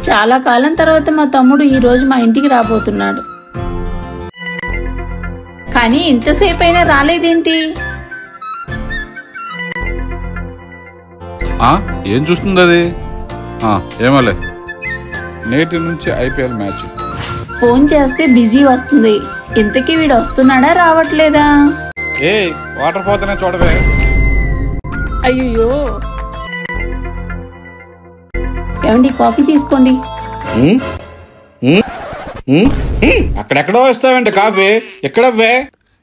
చాలా కాలం తర్వాత మా తమ్ముడు ఈ రోజు మా ఇంటికి రాబోతున్నాడు. కానీ ఇంతసేపు అయినా రాలేదేంటి? ఏం చూస్తుంది అది? ఏమోలే, నేటి నుంచి ఐపీఎల్ మ్యాచ్. ఫోన్ చేస్తే బిజీ వస్తుంది. ఇంతకీ వీడు వస్తున్నాడా రావట్లేదా? వాటర్ పోతేనే చూడవే. అయ్యో, ఏమండి కాఫీ తీసుకోండి. అక్కడెక్కడో వస్తావండి కాఫీ, ఎక్కడవ్వే?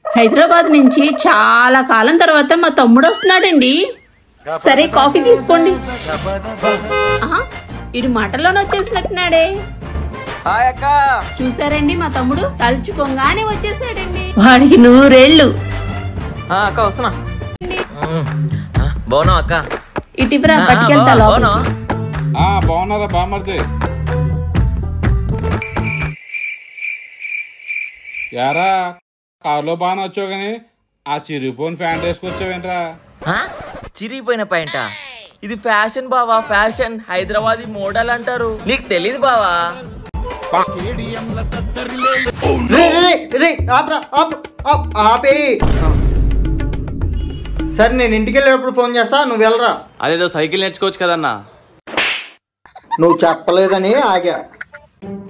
హైదరాబాద్ నుంచి చాలా కాలం తర్వాత మా తమ్ముడు వస్తున్నాడండి. సరే కాఫీ తీసుకోండి. ఇడు మాటల్లోనే వచ్చేసినట్టున్నాడే. చూసారండి మా తమ్ముడు తలుచుకోగానే వచ్చేసాడండి. వాడికి 100 ఏళ్ళు. అక్క వస్తున్నా. బాగున్నావు అక్క? ఇటువరా పట్టుకెళ్తా. బాగున్నారా బామర్ది? యారా కారులో బాగా వచ్చావు గాని ఆ చిరిగిపోయిన ప్యాంట్ వేసుకొచ్చావేంట్రా? చిరిగిపోయిన ప్యాంట? ఇది ఫ్యాషన్ బావా, ఫ్యాషన్. హైదరాబాదీ మోడల్ అంటారు, నీకు తెలీదు బావా. సరే నేను ఇంటికి వెళ్ళేటప్పుడు ఫోన్ చేస్తా, నువ్వు వెళ్ళరా. అదేదో సైకిల్ నేర్చుకోవచ్చు కదన్నా. నువ్వు చెప్పలేదని ఆగా.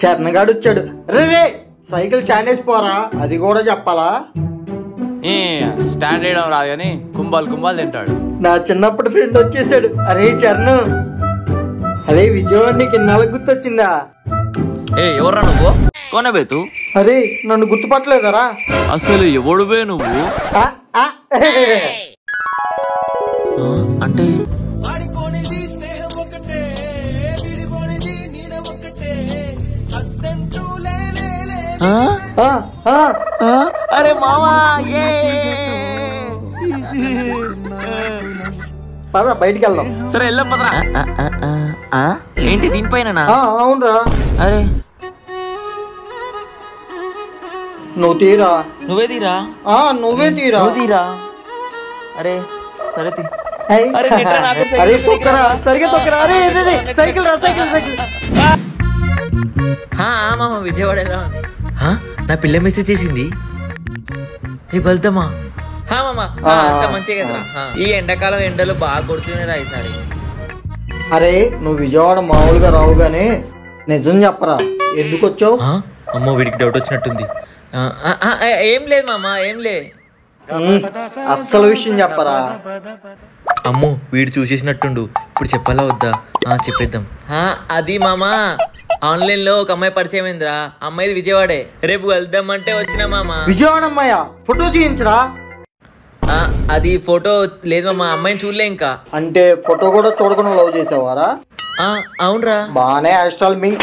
చరణగాడు వచ్చాడు. రే సైకిల్ స్టాండ్ వేసిపోరా, అది కూడా చెప్పాలా? స్టాండ్ వేయడం రాదు కానీ కుంభాలు కుంభాలు తింటాడు. నా చిన్నప్పటి ఫ్రెండ్ వచ్చేసాడు. అరే చరణ్, అరే విజయవాడ నీకు ఇన్నాళ్ళకి గుర్తొచ్చిందా? ఎవర్రా నువ్వు? కొనబేతు. అరే నన్ను గుర్తుపట్టలేదరా? అసలు ఎవడువే నువ్వు? అంటే అరే మావా, పద బయటికి వెళ్దాం. సరే వెళ్దాం పదరా. ఏంటి దీనిపైన? అవునరా. అరే నువ్వు తీరా. నువ్వే తీరా. నువ్వే తీరా. తీరా. అరే సరే తీ. అరే తొక్కరా, సరిగా తొక్కరా. అరే సైకిల్ రా, సైకిల్ సైకిల్. మామ విజయవాడ ఎలా ఉంది? నా పిల్ల మెసేజ్ చేసింది. వెళ్తామా? మంచిగా కదరా. ఈ ఎండాకాలం ఎండలు బాగా కొడుతున్నారా ఈసారి. అరే నువ్వు విజయవాడ మామూలుగా రావు గానీ నిజం చెప్పరా, ఎందుకు వచ్చావు? అమ్మో వీడికి డౌట్ వచ్చినట్టుంది. ఏం లేదు మామ, ఏం లే. అస్సలు విషయం చెప్పరా. అమ్మో వీడు చూసేసినట్టుండు. ఇప్పుడు చెప్పాలా వద్దా? చెప్పేద్దాం. అది మామ ఆన్లైన్ లో ఒక అమ్మాయి పరిచయం అయిందిరా. అమ్మాయిది విజయవాడే. రేపు వెళ్దామంటే వచ్చిన మామ. విజయవాడ అమ్మాయా? ఫోటో తీయించరా. అది ఫోటో లేదు మామ, అమ్మాయిని చూడలే ఇంకా. అంటే ఫోటో కూడా చూడకుండా లవ్ చేసావారా? అవునరా. బానే హాస్టల్మింగ్.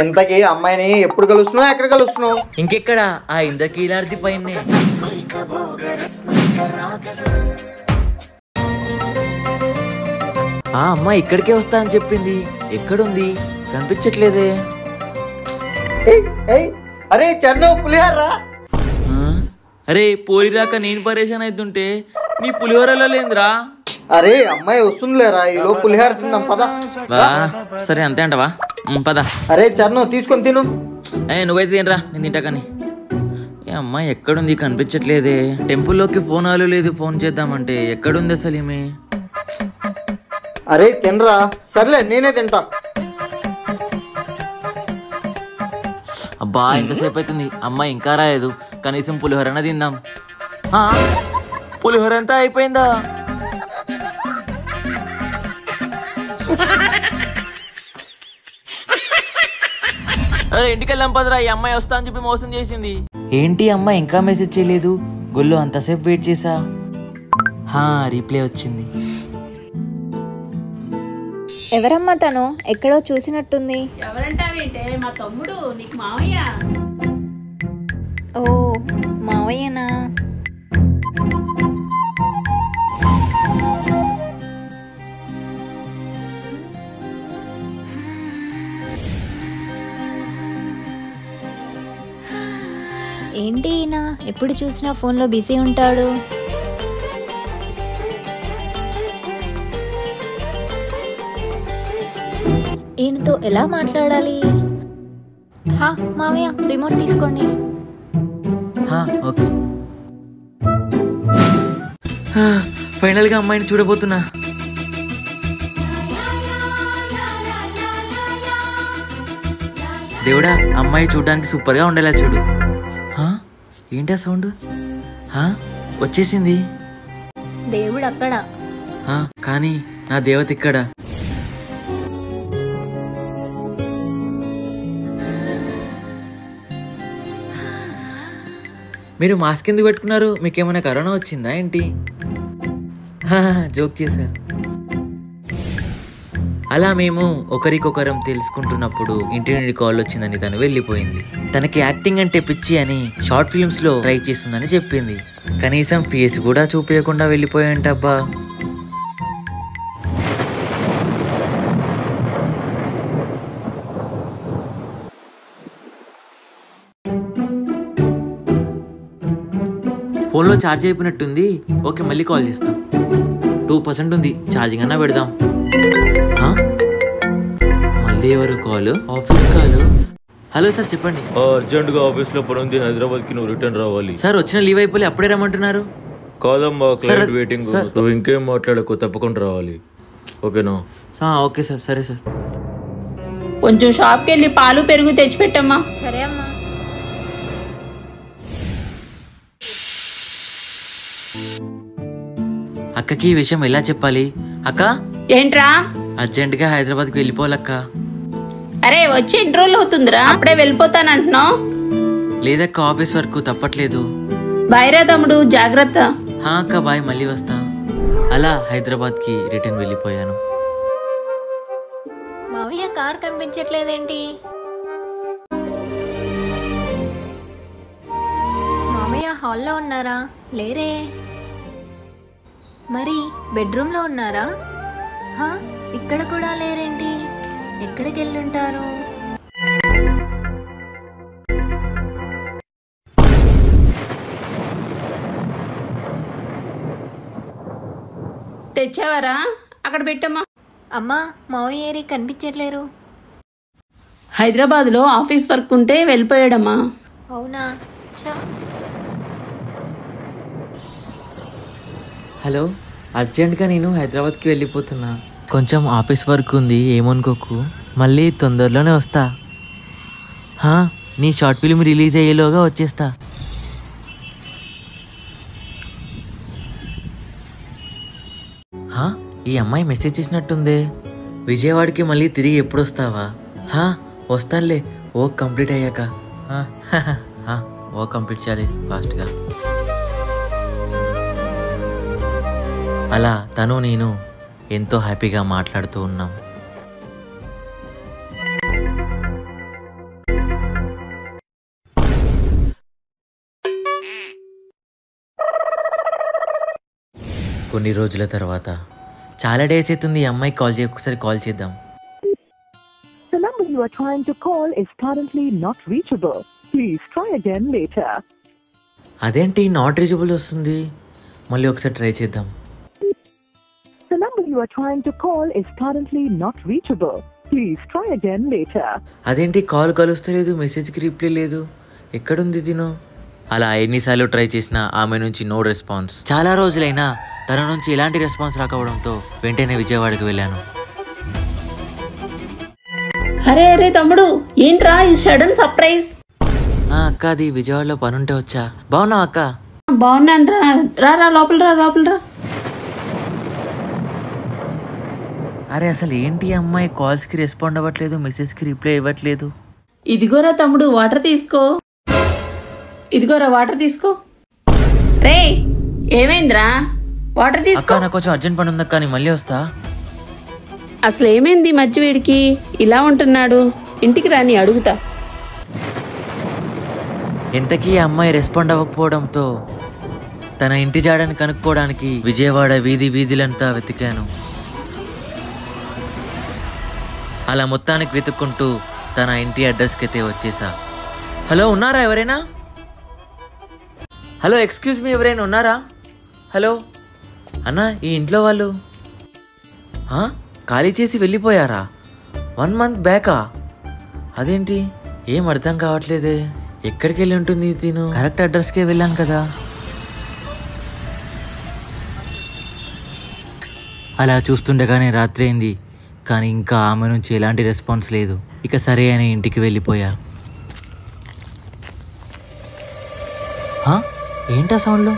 ఎంతకి అమ్మాయిని ఎప్పుడు కలుస్తున్నావు, ఎక్కడ కలుస్తున్నావు? ఇంకెక్కడ, ఆ ఇంద్రకీలార్తి పైనే. ఆ అమ్మాయి ఇక్కడికే వస్తా అని చెప్పింది. ఎక్కడుంది? కనిపించట్లేదే. అరే చరణ్ పులిహోర. అరే పోలిరాక నేను పరేషాన్ అవుతుంటే నీ పులిహోరలో లేదురా. అరే అమ్మాయి వస్తుందిలేరా, ఈలో పులిహోర తిందాం పద. సరే అంతే అంటవా? పద. అరే చరణ్ తీసుకొని తిను. నువ్వైతే తినరా, నేను తింటా. కానీ ఏ అమ్మాయి ఎక్కడుంది? కనిపించట్లేదే. టెంపుల్లోకి ఫోన్ ఆలో లేదు, ఫోన్ చేద్దామంటే ఎక్కడుంది అసలు ఈమె? అరే తినరా. సర్లే నేనే తింటా. అబ్బా ఎంతసేపు అవుతుంది, అమ్మాయి ఇంకా రాలేదు. కనీసం పులిహోరన తిందాం. పులిహోర అంతా అయిపోయిందా? అరే ఇంటికి వెళ్దాం పదరా. ఈ అమ్మాయి వస్తా అని చెప్పి మోసం చేసింది. ఏంటి అమ్మాయి ఇంకా మెసేజ్ చేయలేదు? గుళ్ళు అంతసేపు వెయిట్ చేసా. రీప్లే వచ్చింది. ఎవరమ్మా తను? ఎక్కడో చూసినట్టుంది. ఎవరంటావేంటే? మా తమ్ముడు, నీకు మావయ్య. ఓ మావయ్యనా? ఏంటి ఈయన ఎప్పుడు చూసినా ఫోన్లో బిజీ ఉంటాడు. ఈయనతో ఎలా మాట్లాడాలి? హా మావయ్య, రిమోట్ తీసుకోండి. ఓకే. ఫైనల్గా అమ్మాయిని చూడబోతున్నా. దేవుడా, అమ్మాయి చూడడానికి సూపర్గా ఉండేలా చూడు. ఏంటా సౌండ్? వచ్చేసింది. దేవుడు అక్కడ. కానీ నా దేవత ఇక్కడ. మీరు మాస్క్ ఎందుకు పెట్టుకున్నారు? మీకేమైనా కరోనా వచ్చిందా ఏంటి? జోక్ చేశా. అలా మేము ఒకరికొకరం తెలుసుకుంటున్నప్పుడు ఇంటి నుండి కాల్ వచ్చిందని తను వెళ్ళిపోయింది. తనకి యాక్టింగ్ అంటే పిచ్చి అని షార్ట్ ఫిల్మ్స్ లో ట్రై చేస్తుందని చెప్పింది. కనీసం ఫేస్ కూడా చూపించకుండా వెళ్ళిపోయాయంటబ్బా. ఫోన్లో ఛార్జ్ అయిపోయినట్టుంది. ఓకే, మళ్ళీ కాల్ చేస్తాం. 2% ఉంది, ఛార్జింగ్ అన్నా పెడదాం. మళ్ళీ ఎవరు call? Office call. Hello sir, చెప్పండి. అర్జెంట్గా ఆఫీస్లో పని ఉంది, హైదరాబాద్కి నువ్వు రిటర్న్ రావాలి. సార్, వచ్చిన లీవ్ అయిపోయి అప్పుడే రమ్మంటున్నారు. కాదమ్మా, క్లయింట్ వెయిటింగ్. నువ్వు ఇంకేం మాట్లాడకు, తప్పకుండా రావాలి. ఓకేనా? Okay sir. సరే సార్. కొంచెం షాప్కి వెళ్ళి పాలు పెరుగు తెచ్చిపెట్టమ్మా. సరే అమ్మా. అక్కకి ఈ విషయం ఎలా చెప్పాలి? అక్క, ఏంట్రా? అర్జెంట్గా హైదరాబాద్కి వెళ్ళిపోవాలక్క. అరే, వచ్చి ఎన్ని రోజులు అవుతుందిరా? అప్పుడే వెళ్ళిపోతానంటున్నావు. లేదక్క, ఆఫీస్ వర్క్ తప్పట్లేదు. బాయ్రా తమ్ముడు, జాగ్రత్త. అక్క బాయ్, మళ్ళీ వస్తా. అలా హైదరాబాద్కి రిటర్న్ వెళ్ళిపోయాను. మావయ్య, కార్ కనిపించట్లేదేంటి? మావయ్య హాల్లో ఉన్నారా? లేరే. మరి బెడ్రూమ్లో ఉన్నారా? ఇక్కడ కూడా లేరేంటి? ఎక్కడికి వెళ్ళుంటారు? తెచ్చావారా? అక్కడ పెట్టమ్మా. అమ్మా, మావయ్య ఏరి కనిపించట్లేరు. హైదరాబాద్లో ఆఫీస్ వర్క్ ఉంటే వెళ్ళిపోయాడమ్మా. అవునా? హలో, అర్జెంట్గా నేను హైదరాబాద్కి వెళ్ళిపోతున్నా. కొంచెం ఆఫీస్ వర్క్ ఉంది, ఏమనుకోకు. మళ్ళీ తొందరలోనే వస్తా. నీ షార్ట్ ఫిల్మ్ రిలీజ్ అయ్యేలోగా వచ్చేస్తా. ఈ అమ్మాయి మెసేజ్ చేసినట్టుందే. విజయవాడకి మళ్ళీ తిరిగి ఎప్పుడు వస్తావా? వస్తానులే, వర్క్ కంప్లీట్ అయ్యాక. వర్క్ కంప్లీట్ చేయాలి ఫాస్ట్గా. అలా తను నేను ఎంతో హ్యాపీగా మాట్లాడుతూ ఉన్నాం. కొన్ని రోజుల తర్వాత, చాలా డేస్ అవుతుంది ఈ అమ్మాయికి కాల్ చేయ, ఒకసారి కాల్ చేద్దాం. The number you are trying to call is currently not reachable. Please try again later. అదేంటి నాట్ రీచబుల్ వస్తుంది? మళ్ళీ ఒకసారి ట్రై చేద్దాం. The number you are trying to call is currently not reachable. Please try again later. అదేంటి call కలుస్తలేదు, మెసేజ్కి reply లేదు, ఎక్కడుంది తిను? అలా ఎన్నిసార్లు ట్రై చేసినా ఆమె నుంచి నో రెస్పాన్స్. చాలా రోజులైనా తన నుంచి ఎలాంటి రెస్పాన్స్ రాకపోవడంతో వెంటనే విజయవాడకి వెళ్ళాను. అరే అరే తమ్ముడు, ఏంట్రా ఈ సడన్ సర్ప్రైజ్? అక్క, అది విజయవాడలో పనుంటే వచ్చా. బాగున్నావు అక్క? బాగున్నాను రా. రా లోపల రా. అరే, అసలు ఏంటి అమ్మాయి కాల్స్కి రెస్పాండ్ అవ్వట్లేదు, మెసేజ్కి రిప్లై ఇవ్వట్లేదు. ఇదిగోరా తమ్ముడు, వాటర్ తీసుకో. రే, ఏమైందిరా? వాటర్ తీసుకో. అక్క, నాకు కొంచెం అర్జెంట్ పని ఉందక్క, నేను మళ్ళీ వస్తా. అసలు ఏమైంది మధ్య వీడికి ఇలా ఉంటున్నాడు? ఇంటికి రాని అడుగుతా. ఇంతకీ అమ్మాయి రెస్పాండ్ అవ్వకపోవడంతో తన ఇంటి జాడని కనుక్కోవడానికి విజయవాడ వీధులంతా వెతికాను. అలా మొత్తానికి వెతుక్కుంటూ తన ఇంటి అడ్రస్కి అయితే వచ్చేసా. హలో, ఉన్నారా ఎవరైనా? హలో, ఎక్స్క్యూజ్ మీ, ఎవరైనా ఉన్నారా? హలో అన్నా, ఈ ఇంట్లో వాళ్ళు ఖాళీ చేసి వెళ్ళిపోయారా? 1 month బ్యాకా? అదేంటి ఏం అర్థం కావట్లేదే. ఎక్కడికి వెళ్ళి ఉంటుంది తిను? కరెక్ట్ అడ్రస్కే వెళ్ళాను కదా. అలా చూస్తుండగానే రాత్రి అయింది, కానీ ఇంకా ఆమె నుంచి ఎలాంటి రెస్పాన్స్ లేదు. ఇక సరే అని ఇంటికి వెళ్ళిపోయా. ఏంటా సౌండ్లో?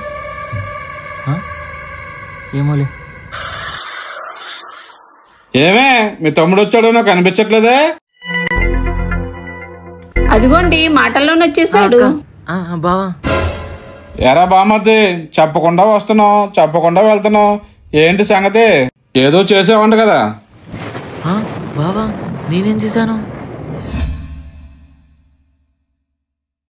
ఏమోలే. ఏమే మీ తమ్ముడు వచ్చాడు, నాకు అనిపించట్లేదే. అదిగోండి మాటల్లోనే వచ్చేసాడు. బావా. ఎరా బామర్ది, చెప్పకుండా వస్తున్నావు, చెప్పకుండా వెళ్తున్నావు, ఏంటి సంగతి? ఏదో చేసావంట కదా. బావా నేనేం చేశాను?